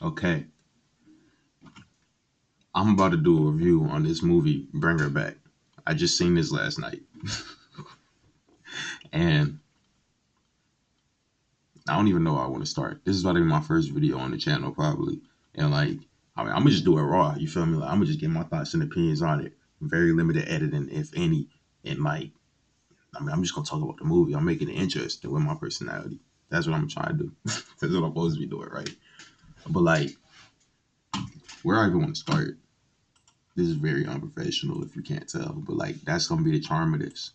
Okay, I'm about to do a review on this movie, Bring Her Back. I just seen this last night, and I don't even know where I want to start. This is about to be my first video on the channel, probably. And like, I'm gonna just do it raw. You feel me? Like, I'm gonna just get my thoughts and opinions on it. Very limited editing, if any. And like, I'm just gonna talk about the movie. I'm making it interesting with my personality. That's what I'm trying to do. That's what I'm supposed to be doing, right? But like, where I even want to start, this is very unprofessional if you can't tell. But like, that's gonna be the charm of this.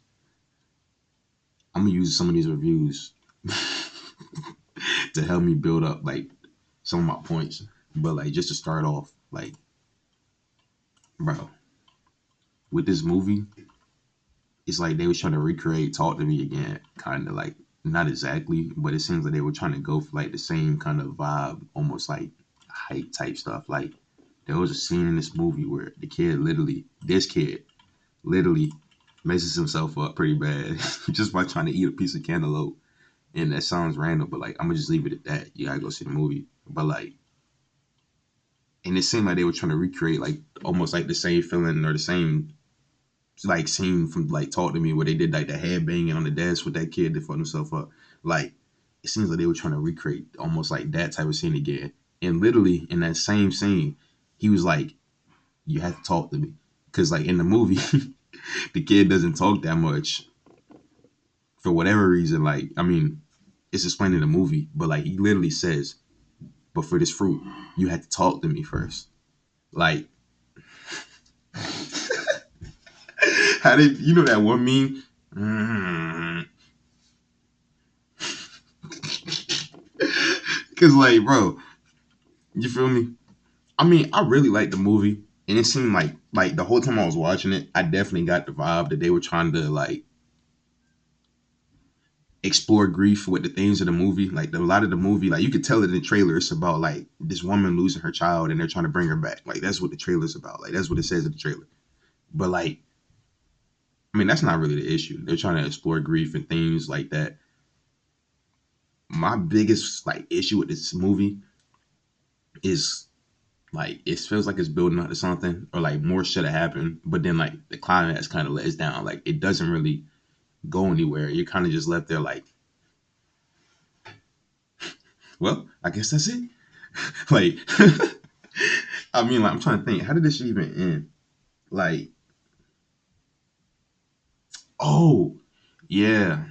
I'm gonna use some of these reviews to help me build up like some of my points. But like, just to start off, like, bro, with this movie, it's like they was trying to recreate Talk to Me again, kind of like not exactly, but it seems like they were trying to go for like the same kind of vibe, almost like hype type stuff. Like there was a scene in this movie where this kid literally messes himself up pretty bad just by trying to eat a piece of cantaloupe. And that sounds random, but like I'm gonna just leave it at that. You gotta go see the movie. But like, and it seemed like they were trying to recreate like almost like the same feeling or the same like scene from like Talk to Me where they did like the head banging on the desk with that kid that fucked himself up. Like it seems like they were trying to recreate almost like that type of scene again. And literally in that same scene, he was like, "You have to talk to me," because like in the movie, the kid doesn't talk that much for whatever reason. Like I mean, it's explained in the movie, but like he literally says, "But for this fruit, you had to talk to me first." Like, how did you know that one meme? Because like, bro, you feel me? I mean, I really liked the movie, and it seemed like the whole time I was watching it, I definitely got the vibe that they were trying to like explore grief with the themes of the movie. Like a lot of the movie, like you could tell it in the trailer, it's about like this woman losing her child, and they're trying to bring her back. Like that's what the trailer's about. Like that's what it says in the trailer. But like, I mean, that's not really the issue. They're trying to explore grief and things like that. My biggest like issue with this movie is like it feels like it's building up to something or like more should have happened, but then like the climax kind of lets down. Like it doesn't really go anywhere. You're kind of just left there like, well, I guess that's it. Like, I mean, like I'm trying to think, how did this even end? Like, oh, yeah,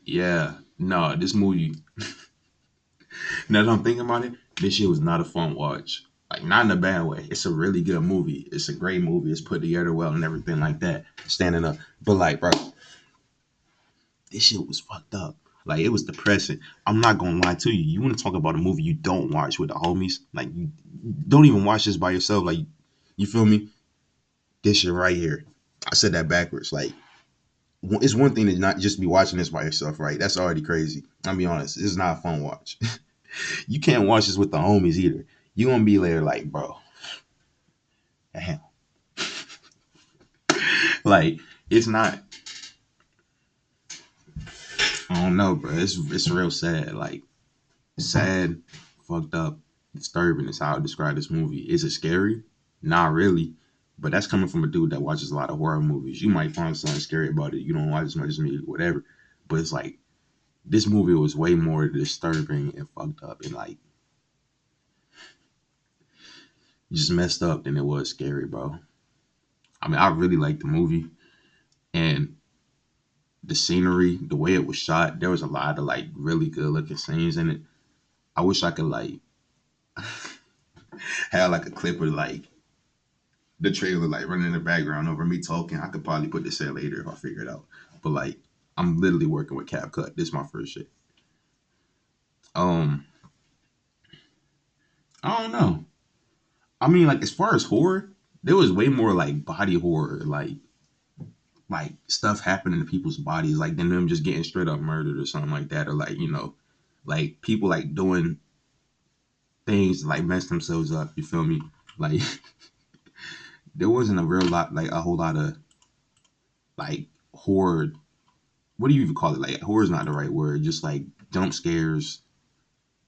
yeah. No, this movie. Now that I'm thinking about it, this shit was not a fun watch. Like, not in a bad way. It's a really good movie. It's a great movie. It's put together well and everything like that. Standing up, but like, bro, this shit was fucked up. Like it was depressing. I'm not gonna lie to you. You want to talk about a movie you don't watch with the homies? Like you don't even watch this by yourself. Like you feel me? This shit right here. I said that backwards. Like it's one thing to not just be watching this by yourself, right? That's already crazy. I'll be honest. This is not a fun watch. You can't watch this with the homies either. You gonna be there like, bro, damn. Like it's not. I don't know, bro. It's real sad. Like sad, fucked up, disturbing is how I describe this movie. Is it scary? Not really. But that's coming from a dude that watches a lot of horror movies. You might find something scary about it. You don't watch as much as me, whatever. But it's like this movie was way more disturbing and fucked up and like just messed up than it was scary, bro. I mean, I really liked the movie and the scenery, the way it was shot. There was a lot of like really good looking scenes in it. I wish I could like have like a clip of like the trailer like running in the background over me talking. I could probably put this in later if I figure it out. But like I'm literally working with CapCut. This is my first shit. Um, I don't know. I mean, like as far as horror, there was way more like body horror, like stuff happening to people's bodies, like than them just getting straight up murdered or something like that, or like like people like doing things to, like mess themselves up. You feel me? Like there wasn't a real lot, like a whole lot of like horror. What do you even call it? Like horror is not the right word. Just like jump scares,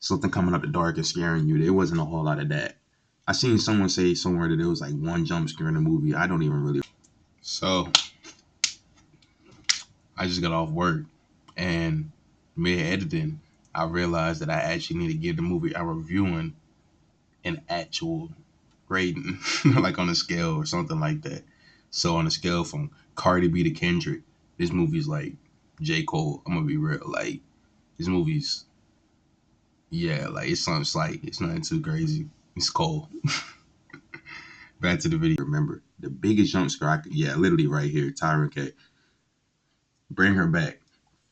something coming up the dark and scaring you. There wasn't a whole lot of that. I seen someone say somewhere that there was like one jump scare in the movie. I don't even really. So I just got off work and mid editing, I realized that I actually need to give the movie I'm reviewing an actual rating, like on a scale or something like that. So on a scale from Cardi B to Kendrick, this movie's like J. Cole. I'm gonna be real. Like this movie's yeah, like it's something slight. It's nothing too crazy. It's Cole. Back to the video. Remember the biggest jump scare I could, yeah, literally right here, Tyron K. Bring her back.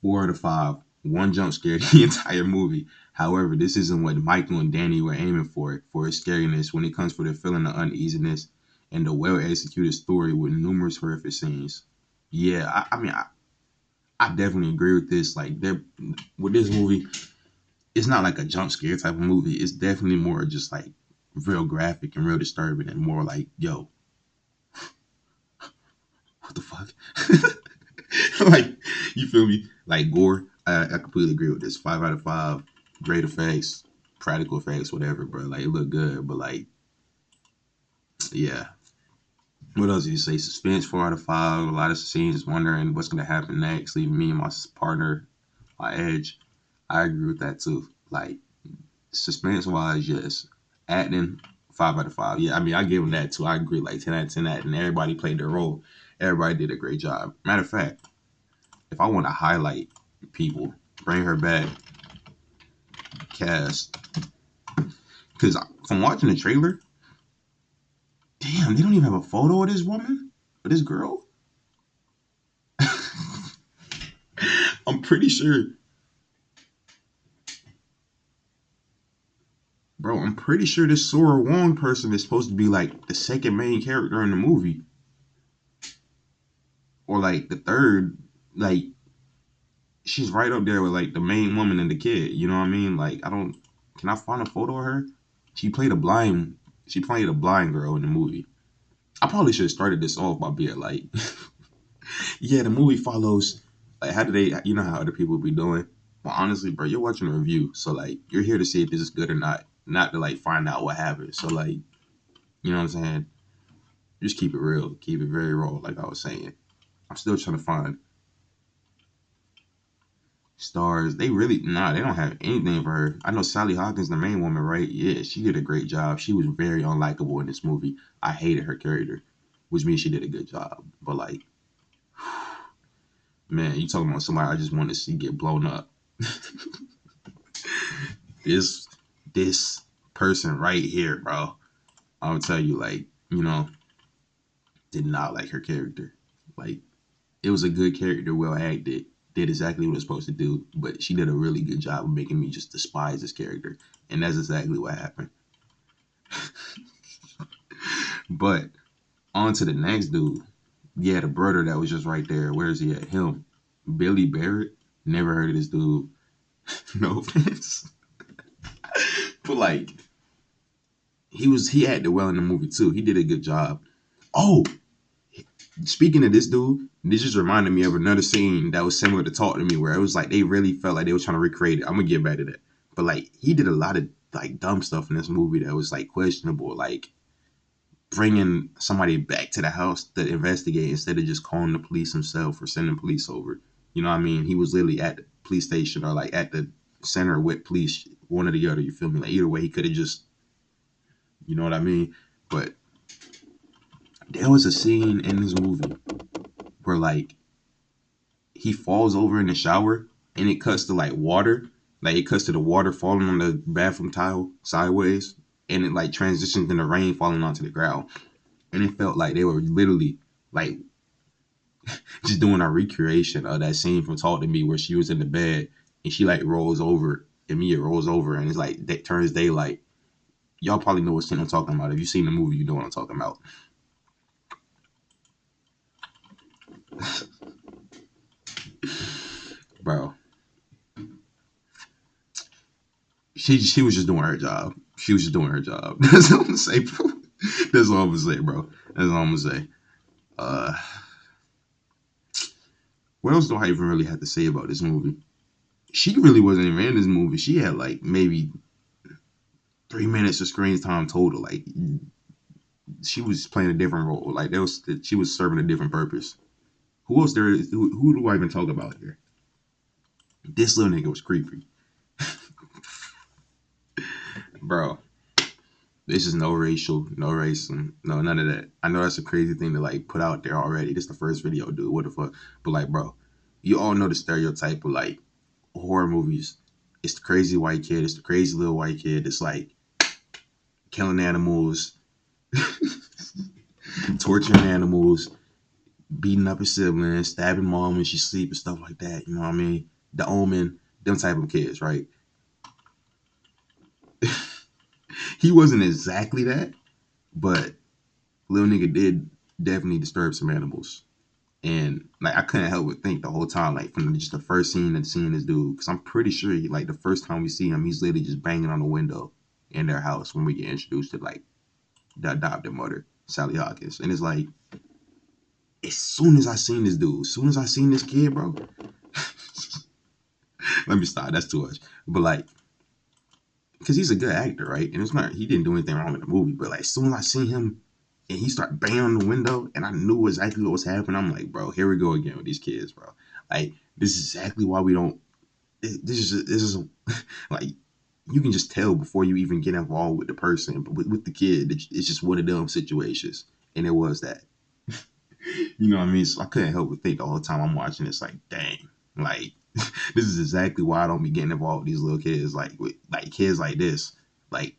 4 out of 5. One jump scare the entire movie. However, this isn't what Michael and Danny were aiming for its scariness when it comes for the feeling of uneasiness and the well executed story with numerous horrific scenes. Yeah, I definitely agree with this. Like with this movie, it's not like a jump scare type of movie. It's definitely more just like real graphic and real disturbing and more like, yo, what the fuck? Like, you feel me? Like gore, I completely agree with this. 5 out of 5, great effects, practical effects, whatever, bro. Like it looked good, but like, yeah. What else did you say? Suspense, 4 out of 5. A lot of scenes, wondering what's gonna happen next, leaving me and my partner on edge. I agree with that too. Like suspense wise, yes. Acting, 5 out of 5. Yeah, I mean, I give them that too. I agree. Like 10 out of 10 acting. Everybody played their role. Everybody did a great job. Matter of fact, if I want to highlight people, bring her back, cast, because from watching the trailer, damn, they don't even have a photo of this woman, of this girl. I'm pretty sure, bro. I'm pretty sure this Sora Wong person is supposed to be like the second main character in the movie, or like the third. Like she's right up there with like the main woman and the kid. You know what I mean? Like I don't. Can I find a photo of her? She played a blind. She played a blind girl in the movie. I probably should have started this off by being like, yeah, the movie follows. Like, how do they? You know how other people be doing. Well, honestly, bro, you're watching a review, so like, you're here to see if this is good or not to like find out what happened. So like, you know what I'm saying? Just keep it real, keep it very raw. Like I was saying, I'm still trying to find stars. They really they don't have anything for her. I know Sally Hawkins, the main woman, right? Yeah, she did a great job. She was very unlikable in this movie. I hated her character, which means she did a good job. But like, man, you talking about somebody I just want to see get blown up. this this person right here, bro. I'll tell you, like, did not like her character. Like, it was a good character, well acted, did exactly what it was supposed to do, but she did a really good job of making me just despise this character. And that's exactly what happened. But on to the next dude. Yeah, the brother that was just right there. Where is he at? Him. Billy Barrett. Never heard of this dude. No offense. But like, he acted well in the movie too. He did a good job. Oh, speaking of this dude, this just reminded me of another scene that was similar to Talk to Me, where it was like they really felt like they were trying to recreate it. I'm gonna get back to that. But like he did a lot of like dumb stuff in this movie that was like questionable, like bringing somebody back to the house to investigate instead of just calling the police himself or sending police over. You know what I mean? He was literally at the police station or like at the center with police, one or the other. You feel me? Like either way, he could have just, you know what I mean? But there was a scene in this movie where like he falls over in the shower and it cuts to like water. Like it cuts to the water falling on the bathroom tile sideways and it like transitions into rain falling onto the ground. And it felt like they were literally like just doing a recreation of that scene from Talk to Me where she was in the bed and she like rolls over and Mia rolls over and it's like that turns daylight. Y'all probably know what scene I'm talking about. If you've seen the movie, you know what I'm talking about. Bro, she was just doing her job. She was just doing her job. That's all I'm gonna say, bro. That's all I'm gonna say, bro. That's all I'm gonna say. Uh, what else do I even really have to say about this movie? She really wasn't even in this movie. She had like maybe 3 minutes of screen time total. Like she was playing a different role. Like she was serving a different purpose. Who else there is? Who do I even talk about here? This little nigga was creepy, bro. This is no racial, no racism, no none of that. I know that's a crazy thing to like put out there already. This is the first video, dude. What the fuck? But like, bro, you all know the stereotype of like horror movies. It's the crazy white kid. It's the crazy little white kid. It's like killing animals, torturing animals, beating up his siblings, stabbing mom when she sleep and stuff like that. You know what I mean? The Omen, them type of kids, right? He wasn't exactly that, but little nigga did definitely disturb some animals. And like I couldn't help but think the whole time, like from just the first scene and seeing this dude, because I'm pretty sure like the first time we see him, he's literally just banging on the window in their house when we get introduced to like the adopted mother, Sally Hawkins. And it's like, as soon as I seen this dude, as soon as I seen this kid, bro, let me stop. That's too much. But like, because he's a good actor, right? And it's not, he didn't do anything wrong in the movie, but like, as soon as I seen him and he started banging on the window and I knew exactly what was happening, I'm like, bro, here we go again with these kids, bro. Like, this is exactly why we don't, this is like, you can just tell before you even get involved with the person, but with the kid, it's just one of them situations. And it was that. You know what I mean? So I couldn't help but think the whole time I'm watching this, like, dang, like this is exactly why I don't be getting involved with these little kids, like with like kids like this, like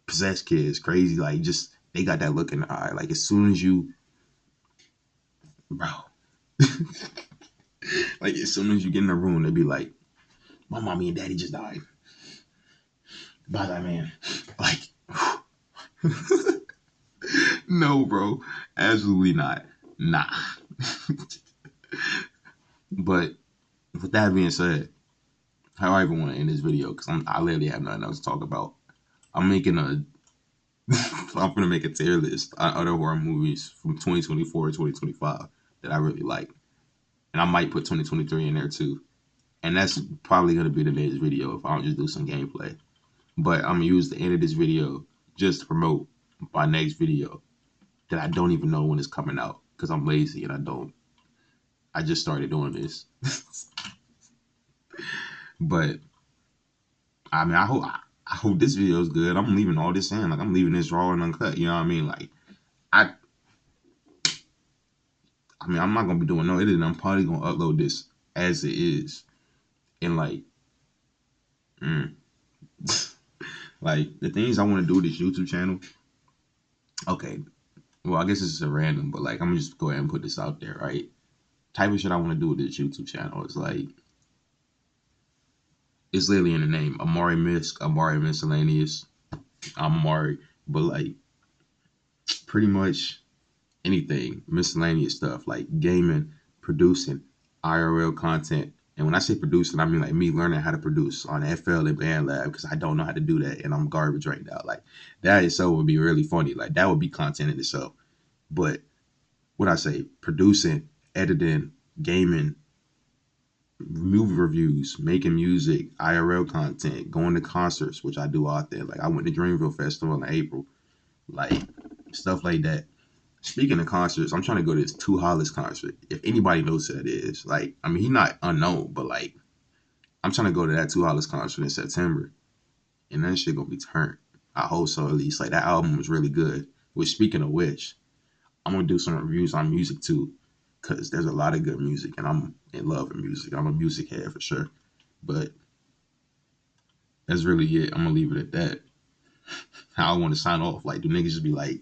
possessed kids, crazy, like just they got that look in the eye. Like as soon as you, bro, like as soon as you get in the room, they be like, my mommy and daddy just died. By that man, like, no, bro, absolutely not, nah. But with that being said, how I even want to end this video because I literally have nothing else to talk about. I'm making a I'm gonna make a tier list of other horror movies from 2024 to 2025 that I really like, and I might put 2023 in there too. And that's probably gonna be the next video if I don't just do some gameplay. But I'm gonna use the end of this video just to promote my next video that I don't even know when it's coming out because I'm lazy and I don't. I just started doing this, but I mean I hope this video is good. I'm leaving all this in, like I'm leaving this raw and uncut. You know what I mean? Like I I mean, I'm not gonna be doing no editing. I'm probably gonna upload this as it is, and like, mm, like the things I want to do with this YouTube channel. Okay, well, I guess this is a random, but like, I'm gonna just go ahead and put this out there, right? Type of shit I want to do with this YouTube channel is like, it's literally in the name, Amari Misk, Amari Miscellaneous. I'm Amari, but like, pretty much anything miscellaneous stuff like gaming, producing, IRL content. And when I say producing, I mean like me learning how to produce on FL and BandLab because I don't know how to do that and I'm garbage right now. Like that itself would be really funny. Like that would be content in itself. But what I say, producing, editing, gaming, movie reviews, making music, IRL content, going to concerts, which I do often. Like I went to Dreamville Festival in April, like stuff like that. Speaking of concerts, I'm trying to go to this Two Hollis concert. If anybody knows who that is, like, I mean, he's not unknown, but like, I'm trying to go to that Two Hollis concert in September, and that shit gonna be turned. I hope so, at least. Like, that album was really good. Which, speaking of which, I'm gonna do some reviews on music too, because there's a lot of good music, and I'm in love with music. I'm a music head for sure. But that's really it. I'm gonna leave it at that. How I want to sign off. Like, do niggas just be like,